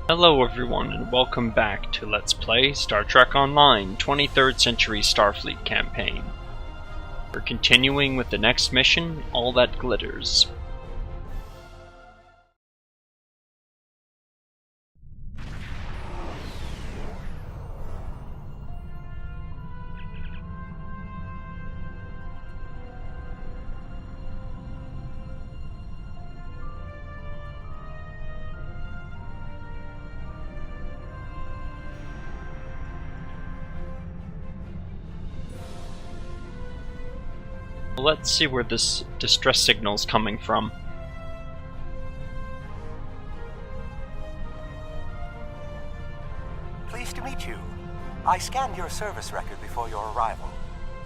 Hello everyone and welcome back to Let's Play Star Trek Online 23rd Century Starfleet campaign. We're continuing with the next mission, All That Glitters. Let's see where this distress signal's coming from. Pleased to meet you. I scanned your service record before your arrival.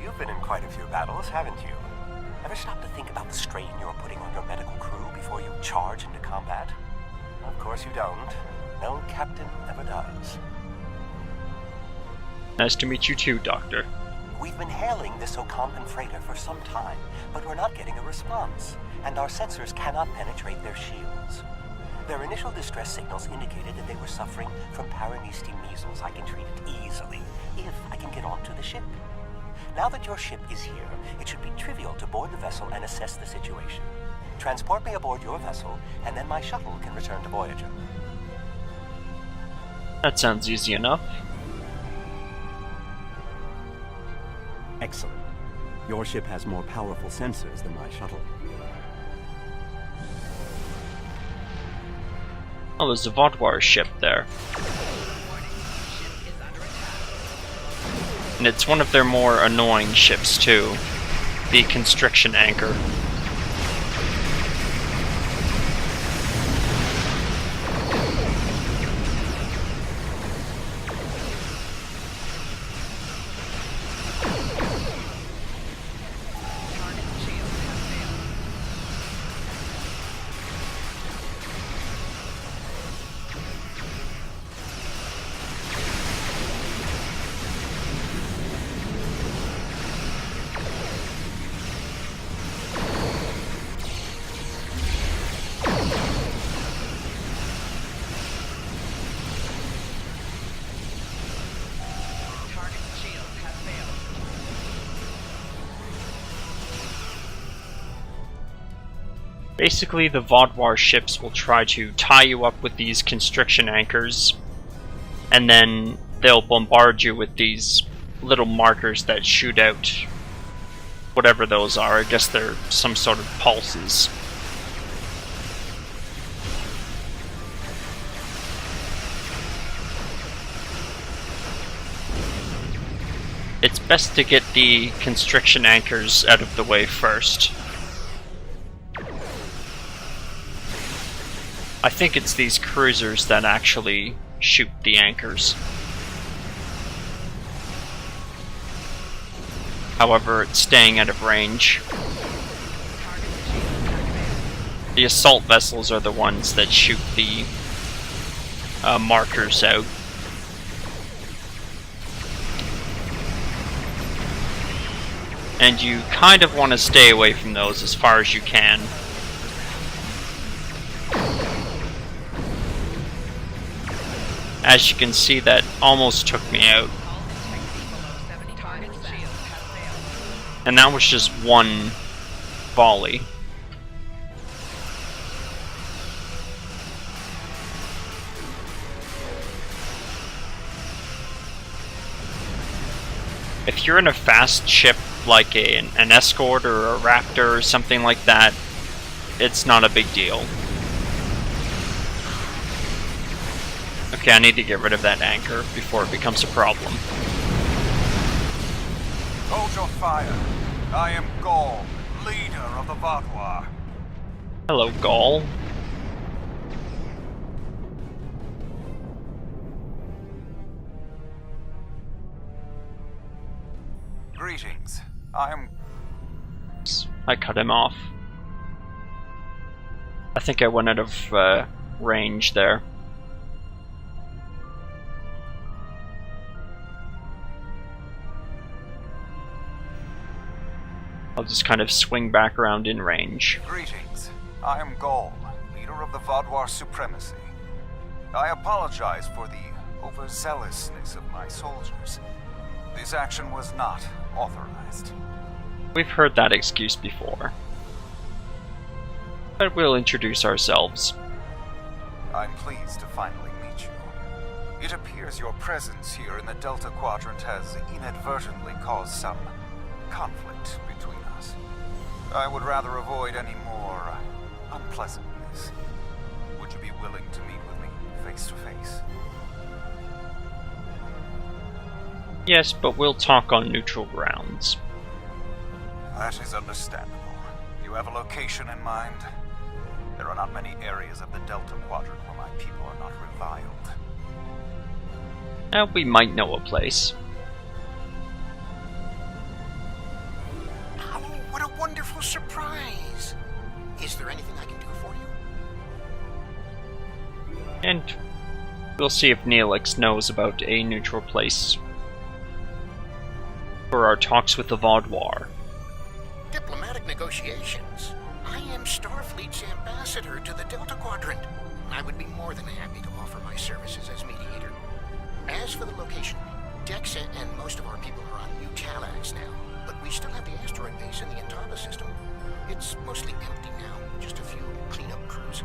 You've been in quite a few battles, haven't you? Ever stop to think about the strain you're putting on your medical crew before you charge into combat? Of course you don't. No captain ever does. Nice to meet you too, Doctor. We've been hailing this Ocampan freighter for some time, but we're not getting a response, and our sensors cannot penetrate their shields. Their initial distress signals indicated that they were suffering from Paramesty measles. I can treat it easily, if I can get onto the ship. Now that your ship is here, it should be trivial to board the vessel and assess the situation. Transport me aboard your vessel, and then my shuttle can return to Voyager. That sounds easy enough. Excellent. Your ship has more powerful sensors than my shuttle. Oh, there's a Vaadwaur ship there. And it's one of their more annoying ships too. The constriction anchor. Basically, the Vaadwaur ships will try to tie you up with these constriction anchors, and then they'll bombard you with these little markers that shoot out whatever those are. I guess they're some sort of pulses. It's best to get the constriction anchors out of the way first. I think it's these cruisers that actually shoot the anchors. However, it's staying out of range. The assault vessels are the ones that shoot the markers out. And you kind of want to stay away from those as far as you can. As you can see, that almost took me out. And that was just one volley. If you're in a fast ship like an escort or a raptor or something like that, it's not a big deal. Okay, I need to get rid of that anchor before it becomes a problem. Hold your fire. I am Gaul, leader of the Vaadwaur. Hello, Gaul. Greetings. I am... I cut him off. I think I went out of range there. I'll just kind of swing back around in range. Greetings. I am Gaul, leader of the Vaadwaur Supremacy. I apologize for the overzealousness of my soldiers. This action was not authorized. We've heard that excuse before. But we'll introduce ourselves. I'm pleased to finally meet you. It appears your presence here in the Delta Quadrant has inadvertently caused some conflict between us. I would rather avoid any more unpleasantness. Would you be willing to meet with me face to face? Yes, but we'll talk on neutral grounds. That is understandable. You have a location in mind? There are not many areas of the Delta Quadrant where my people are not reviled. Now, we might know a place. Oh, what a wonderful surprise! Is there anything I can do for you? And we'll see if Neelix knows about a neutral place for our talks with the Vaadwaur. Diplomatic negotiations. I am Starfleet's ambassador to the Delta Quadrant. I would be more than happy to offer my services as mediator. As for the location, Dexa and most of our people are on New Talax now, but we still have the asteroid base in the Intaba system. It's mostly empty now, just a few cleanup crews,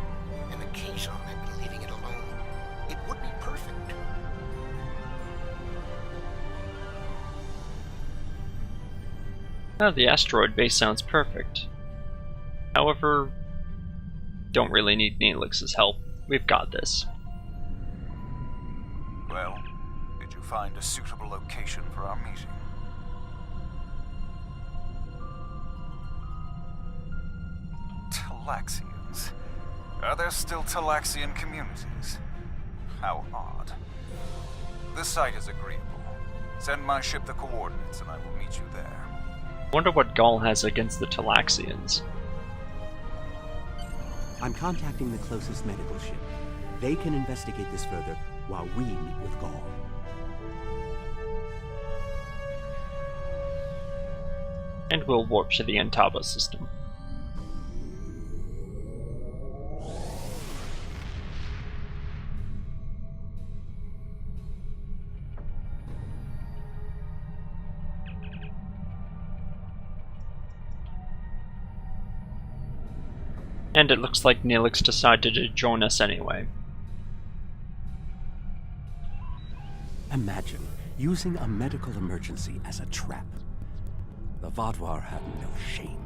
and the Kazon have been leaving it alone. It would be perfect. Now, the asteroid base sounds perfect. However, don't really need Neelix's help. We've got this. Well, did you find a suitable location for our meeting? Talaxians? Are there still Talaxian communities? How odd. This site is agreeable. Send my ship the coordinates and I will meet you there. Wonder what Gaul has against the Talaxians. I'm contacting the closest medical ship. They can investigate this further while we meet with Gaul. And we'll warp to the Intaba system. And it looks like Neelix decided to join us anyway. Imagine using a medical emergency as a trap. The Vaadwaur have no shame.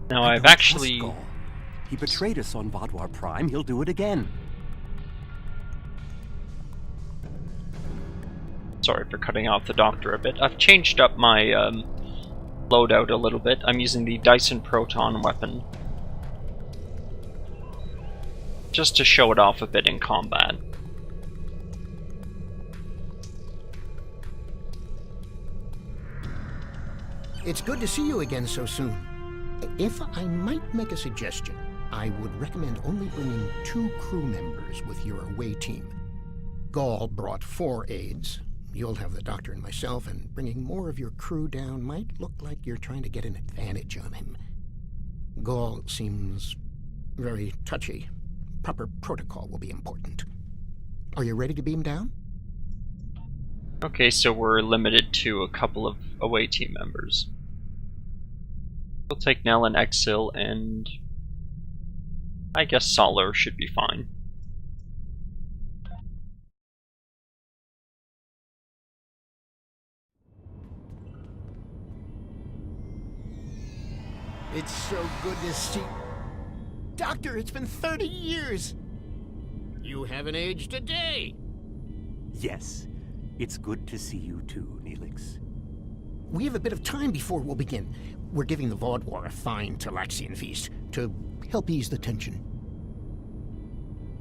Now, I I've don't actually... trust Gaul. He betrayed us on Vaadwaur Prime. He'll do it again. Sorry for cutting off the Doctor a bit. I've changed up my loadout a little bit. I'm using the Dyson Proton weapon, just to show it off a bit in combat. It's good to see you again so soon. If I might make a suggestion, I would recommend only bringing 2 crew members with your away team. Gaul brought 4 aides. You'll have the Doctor and myself, and bringing more of your crew down might look like you're trying to get an advantage on him. Gaul seems very touchy. Proper protocol will be important. Are you ready to beam down? Okay, so we're limited to a couple of away team members. We'll take Nell and Exil, and I guess Solar should be fine. It's so good to see... Doctor, it's been 30 years! You haven't aged a day! Yes, it's good to see you too, Neelix. We have a bit of time before we'll begin. We're giving the Vaadwaur a fine Talaxian feast to help ease the tension.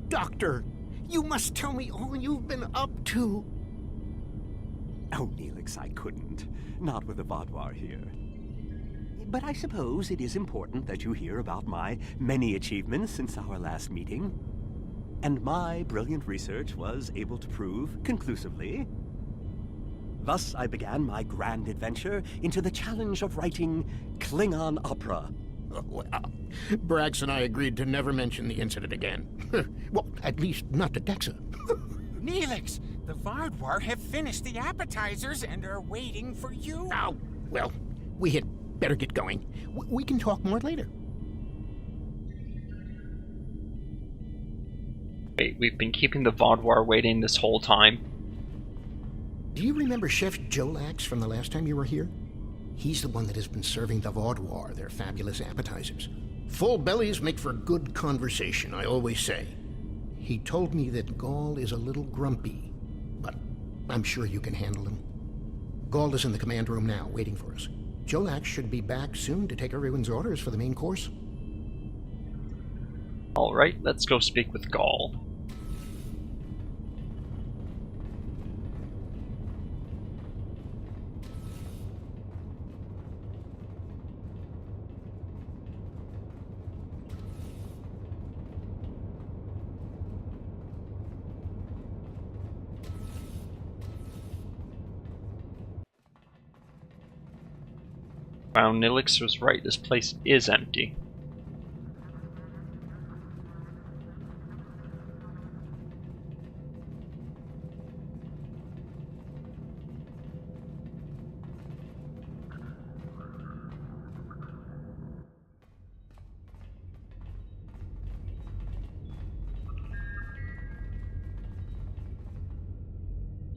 Doctor, you must tell me all you've been up to. Oh, Neelix, I couldn't. Not with the Vaadwaur here. But I suppose it is important that you hear about my many achievements since our last meeting. And my brilliant research was able to prove, conclusively. Thus I began my grand adventure into the challenge of writing Klingon opera. Well, Brax and I agreed to never mention the incident again. Well, at least not to Dexa. Neelix, the Vaadwaur have finished the appetizers and are waiting for you. Oh, well, we had better get going. We can talk more later. Wait, we've been keeping the Vaadwaur waiting this whole time? Do you remember Chef Jolax from the last time you were here? He's the one that has been serving the Vaadwaur their fabulous appetizers. Full bellies make for good conversation, I always say. He told me that Gaul is a little grumpy, but I'm sure you can handle him. Gaul is in the command room now, waiting for us. Jolax should be back soon to take everyone's orders for the main course. Alright, let's go speak with Gaul. Wow, Nilix was right, this place is empty.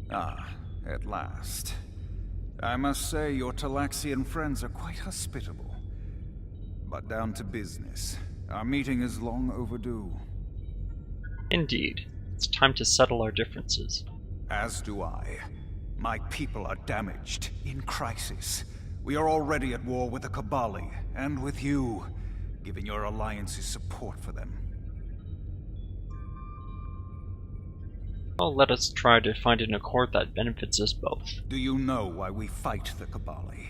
Ah, at last. I must say your Talaxian friends are quite hospitable. But down to business. Our meeting is long overdue. Indeed. It's time to settle our differences. As do I. My people are damaged, in crisis. We are already at war with the Kabali, and with you, giving your alliance's support for them. Well, let us try to find an accord that benefits us both. Do you know why we fight the Kabali?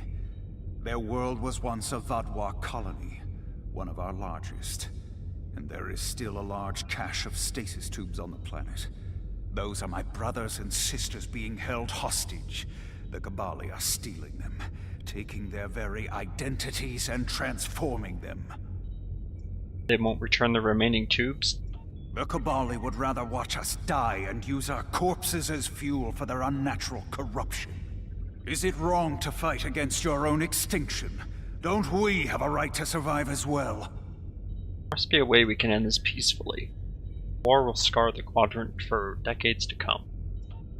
Their world was once a Vaadwaur colony, one of our largest. And there is still a large cache of stasis tubes on the planet. Those are my brothers and sisters being held hostage. The Kabali are stealing them, taking their very identities and transforming them. They won't return the remaining tubes? The Kabali would rather watch us die and use our corpses as fuel for their unnatural corruption. Is it wrong to fight against your own extinction? Don't we have a right to survive as well? There must be a way we can end this peacefully. War will scar the quadrant for decades to come.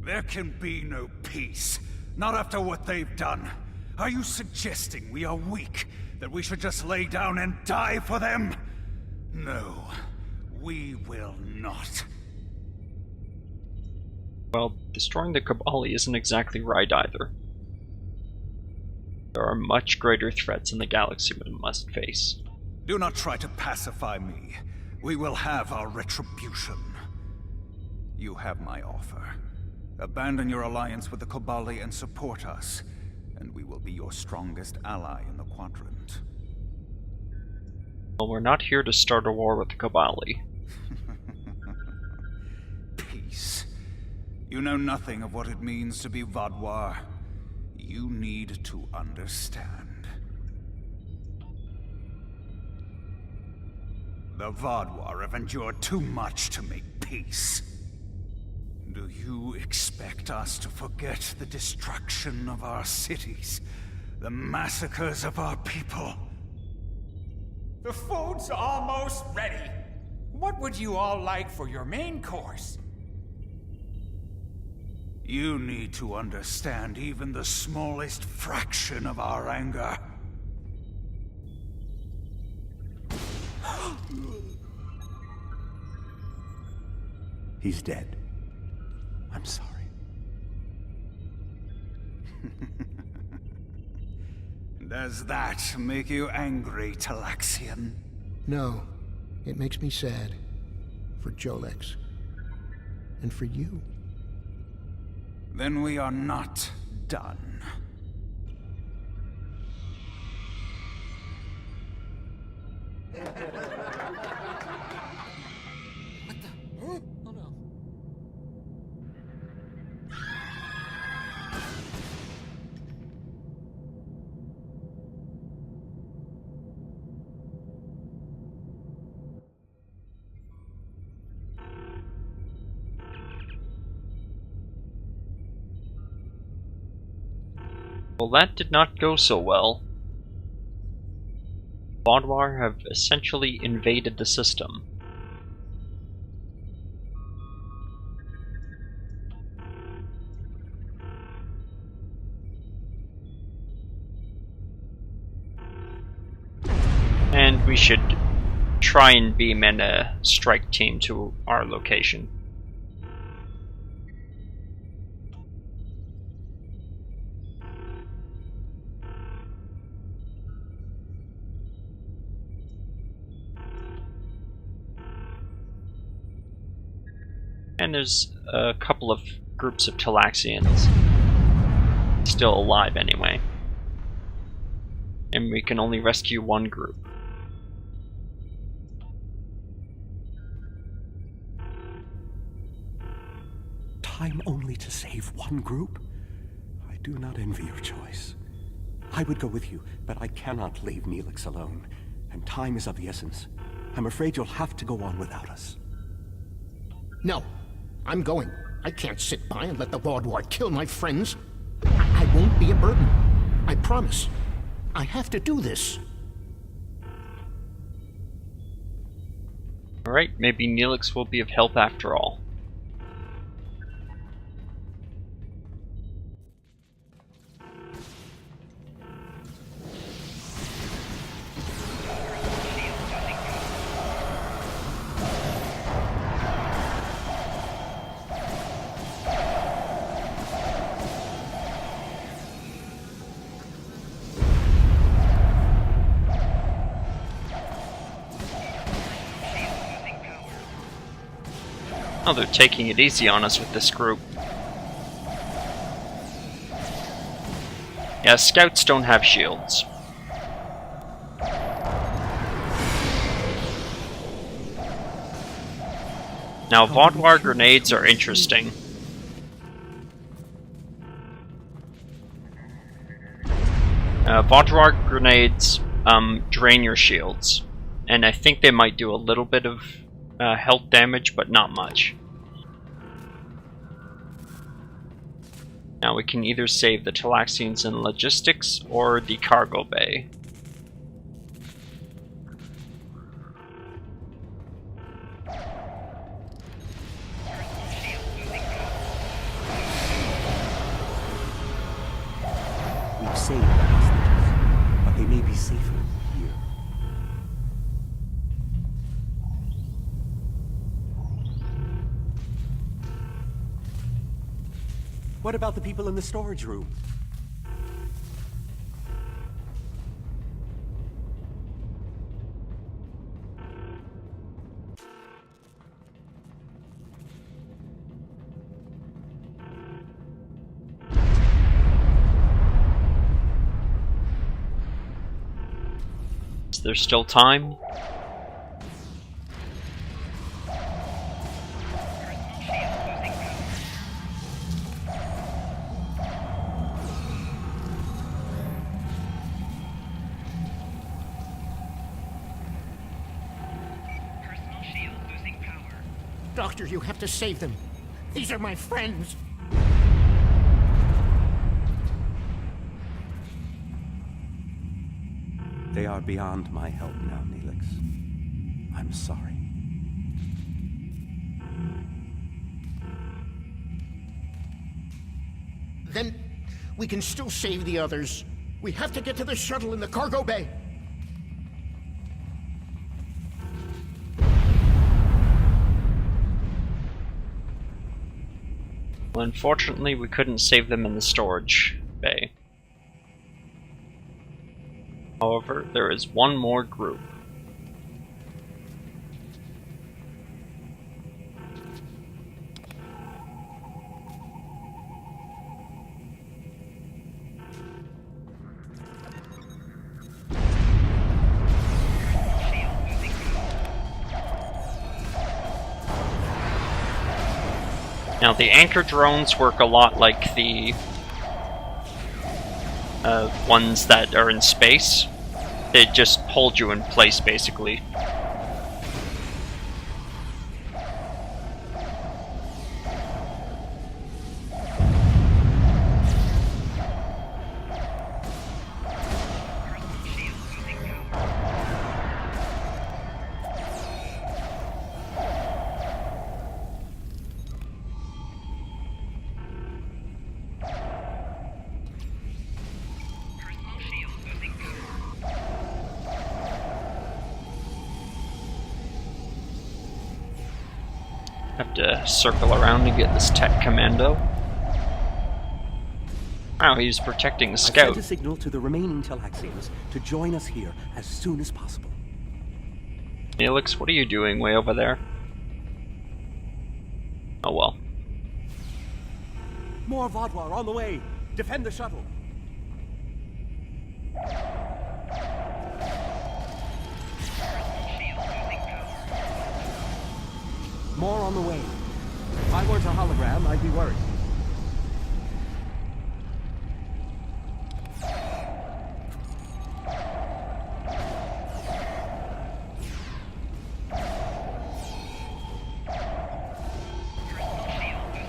There can be no peace. Not after what they've done. Are you suggesting we are weak? That we should just lay down and die for them? No. We will not. Well, destroying the Kabali isn't exactly right either. There are much greater threats in the galaxy we must face. Do not try to pacify me. We will have our retribution. You have my offer. Abandon your alliance with the Kabali and support us, and we will be your strongest ally in the quadrant. Well, we're not here to start a war with the Kabali. Peace. You know nothing of what it means to be Vaadwaur. You need to understand. The Vaadwaur have endured too much to make peace. Do you expect us to forget the destruction of our cities? The massacres of our people? The food's almost ready. What would you all like for your main course? You need to understand even the smallest fraction of our anger. He's dead. I'm sorry. Does that make you angry, Talaxian? No, it makes me sad. For Jolax. And for you. Then we are not done. Oh no. Well, that did not go so well. Vaadwaur have essentially invaded the system. And we should try and beam in a strike team to our location. And there's a couple of groups of Talaxians still alive anyway. And we can only rescue one group. Time only to save one group? I do not envy your choice. I would go with you, but I cannot leave Neelix alone. And time is of the essence. I'm afraid you'll have to go on without us. No, I'm going. I can't sit by and let the Vaadwaur kill my friends. I won't be a burden. I promise. I have to do this. Alright, maybe Neelix will be of help after all. Oh, they're taking it easy on us with this group. Yeah, scouts don't have shields. Now, Vaadwaur grenades are interesting. Vaadwaur grenades drain your shields, and I think they might do a little bit of health damage, but not much. Now we can either save the Talaxians in logistics or the cargo bay. We've saved the hostages, but they may be safer here. What about the people in the storage room? Is there still time? Doctor, you have to save them. These are my friends. They are beyond my help now, Neelix. I'm sorry. Then we can still save the others. We have to get to the shuttle in the cargo bay. Well, unfortunately, we couldn't save them in the storage bay. However, there is one more group. Now, the anchor drones work a lot like the ones that are in space. They just hold you in place, basically. to circle around to get this tech commando. Wow, he's protecting the I've scout. sent a signal to the remaining Talaxians to join us here as soon as possible. Felix, what are you doing way over there? Oh well. More Vaadwaur on the way! Defend the shuttle! More on the way. If I weren't a hologram, I'd be worried.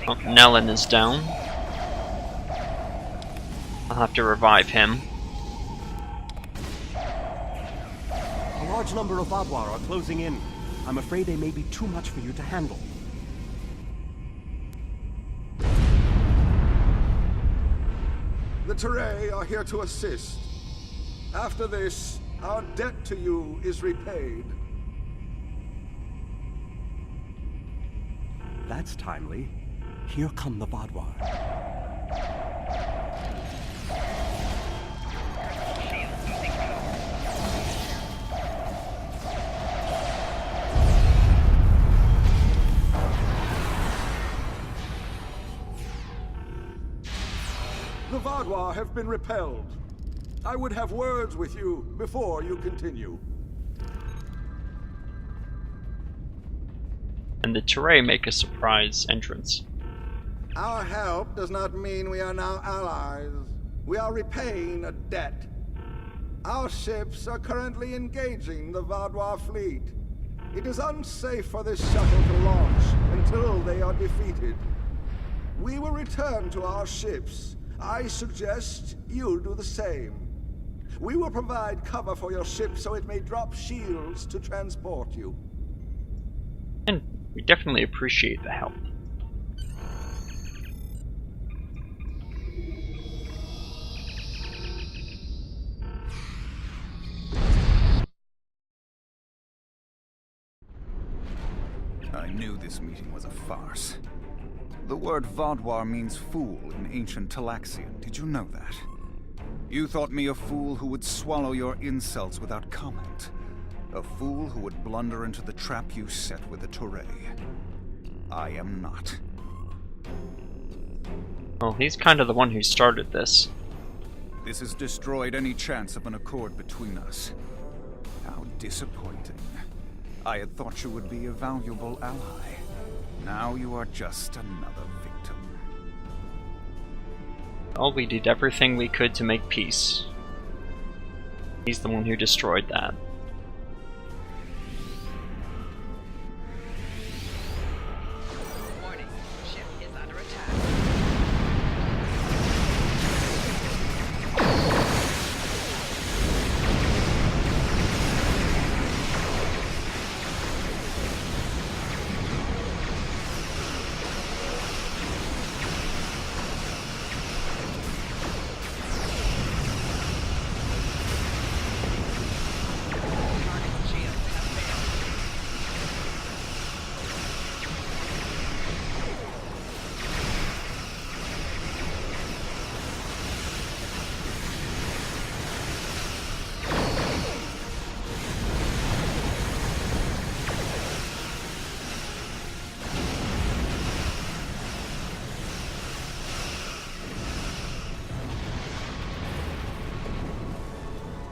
Oh, Nellen is down. I'll have to revive him. A large number of Vaadwaur are closing in. I'm afraid they may be too much for you to handle. The Teray are here to assist. After this, our debt to you is repaid. That's timely. Here come the Vaadwaur. The Vaadwaur have been repelled. I would have words with you before you continue. And the Teray make a surprise entrance. Our help does not mean we are now allies. We are repaying a debt. Our ships are currently engaging the Vaadwaur fleet. It is unsafe for this shuttle to launch until they are defeated. We will return to our ships. I suggest you do the same. We will provide cover for your ship so it may drop shields to transport you. And we definitely appreciate the help. I knew this meeting was a farce. The word Vaadwaur means fool in ancient Talaxian. Did you know that? You thought me a fool who would swallow your insults without comment. A fool who would blunder into the trap you set with the Teray. I am not. Well, he's kind of the one who started this. This has destroyed any chance of an accord between us. How disappointing. I had thought you would be a valuable ally. Now you are just another victim. Well, we did everything we could to make peace. He's the one who destroyed that. Warning, ship is under attack.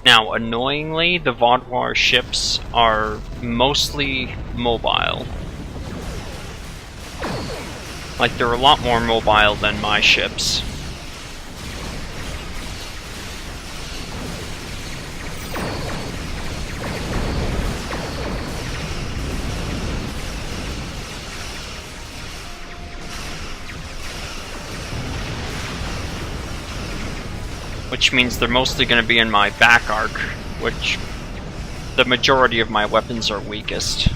Now, annoyingly, the Vaadwaur ships are mostly mobile. Like, they're a lot more mobile than my ships. Which means they're mostly going to be in my back arc, which the majority of my weapons are weakest.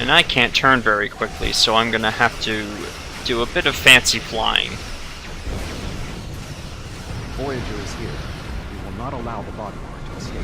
And I can't turn very quickly, so I'm going to have to do a bit of fancy flying. Voyager is here. We will not allow the Vaadwaur to escape.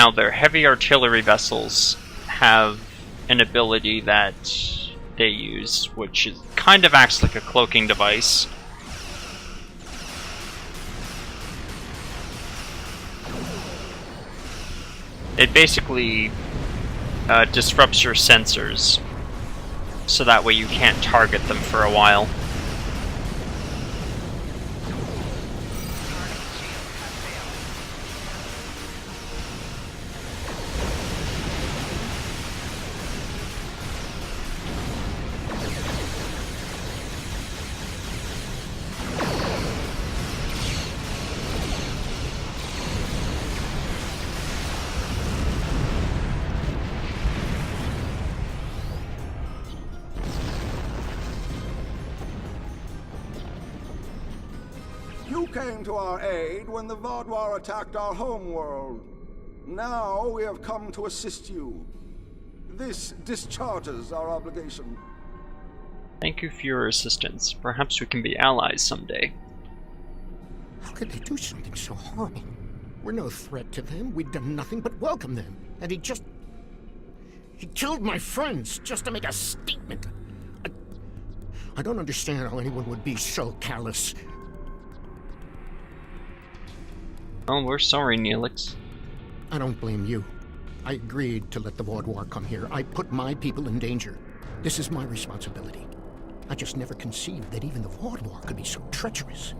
Now, their heavy artillery vessels have an ability that they use, which is, kind of acts like a cloaking device. It basically disrupts your sensors, so that way you can't target them for a while. You came to our aid when the Vaadwaur attacked our homeworld. Now we have come to assist you. This discharges our obligation. Thank you for your assistance. Perhaps we can be allies someday. How could they do something so horrible? We're no threat to them. We've done nothing but welcome them. And he killed my friends just to make a statement. I don't understand how anyone would be so callous. Oh, we're sorry, Neelix. I don't blame you. I agreed to let the Vaadwaur come here. I put my people in danger. This is my responsibility. I just never conceived that even the Vaadwaur could be so treacherous.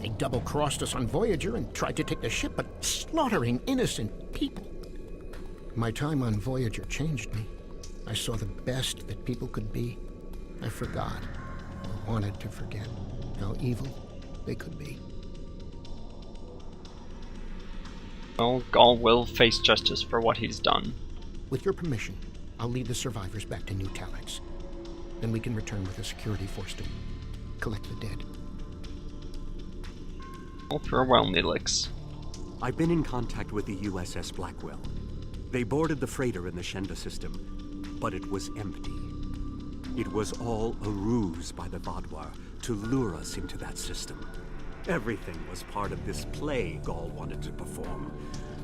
They double-crossed us on Voyager and tried to take the ship, but slaughtering innocent people. My time on Voyager changed me. I saw the best that people could be. I forgot, or wanted to forget, how evil they could be. Well, Gaul will face justice for what he's done. With your permission, I'll lead the survivors back to New Talax. Then we can return with a security force to collect the dead. Well, farewell, Neelix. I've been in contact with the USS Blackwell. They boarded the freighter in the Shenda system, but it was empty. It was all a ruse by the Vaadwaur to lure us into that system. Everything was part of this play Gaul wanted to perform,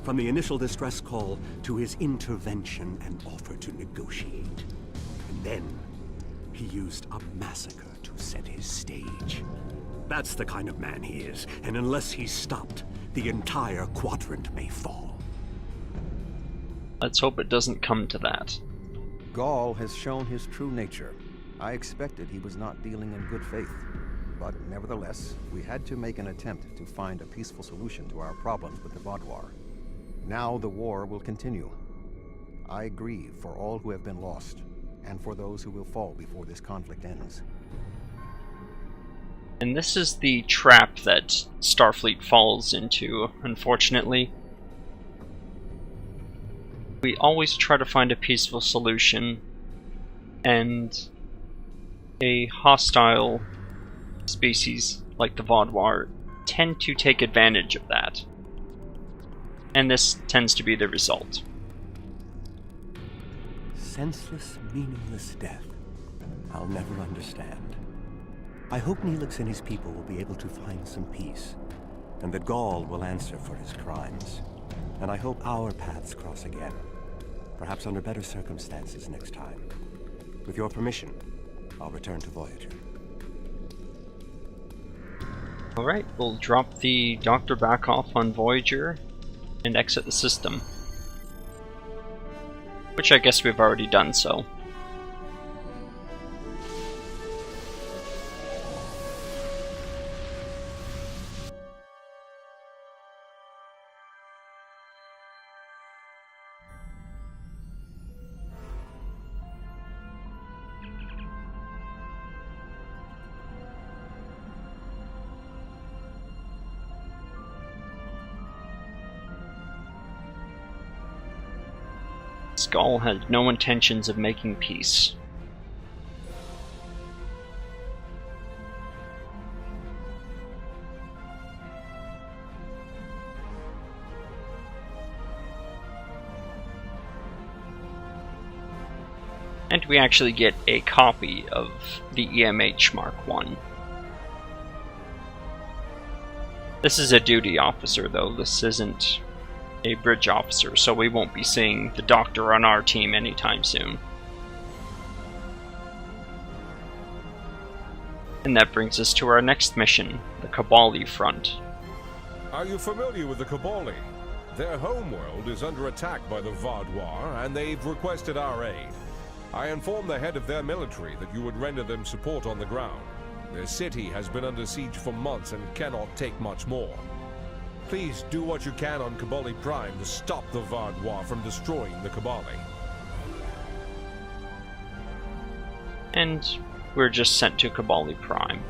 from the initial distress call to his intervention and offer to negotiate. And then, he used a massacre to set his stage. That's the kind of man he is, and unless he's stopped, the entire quadrant may fall. Let's hope it doesn't come to that. Gaul has shown his true nature. I expected he was not dealing in good faith. But nevertheless, we had to make an attempt to find a peaceful solution to our problems with the Vaadwaur. Now the war will continue. I grieve for all who have been lost, and for those who will fall before this conflict ends. And this is the trap that Starfleet falls into, unfortunately. We always try to find a peaceful solution, and a hostile species like the Vaadwaur tend to take advantage of that. And this tends to be the result. Senseless, meaningless death. I'll never understand. I hope Neelix and his people will be able to find some peace, and that Gaul will answer for his crimes. And I hope our paths cross again, perhaps under better circumstances next time. With your permission, I'll return to Voyager. Alright, we'll drop the Doctor back off on Voyager and exit the system. Which I guess we've already done so. Gaul had no intentions of making peace. And we actually get a copy of the EMH Mark I. This is a duty officer, though. This isn't a bridge officer, so we won't be seeing the Doctor on our team anytime soon. And that brings us to our next mission, the Kabali front. Are you familiar with the Kabali? Their homeworld is under attack by the Vaadwaur, and they've requested our aid. I informed the head of their military that you would render them support on the ground. Their city has been under siege for months and cannot take much more. Please do what you can on Kabali Prime to stop the Vaadwaur from destroying the Kabali. And we're just sent to Kabali Prime.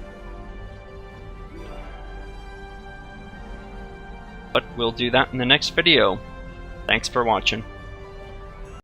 But we'll do that in the next video. Thanks for watching.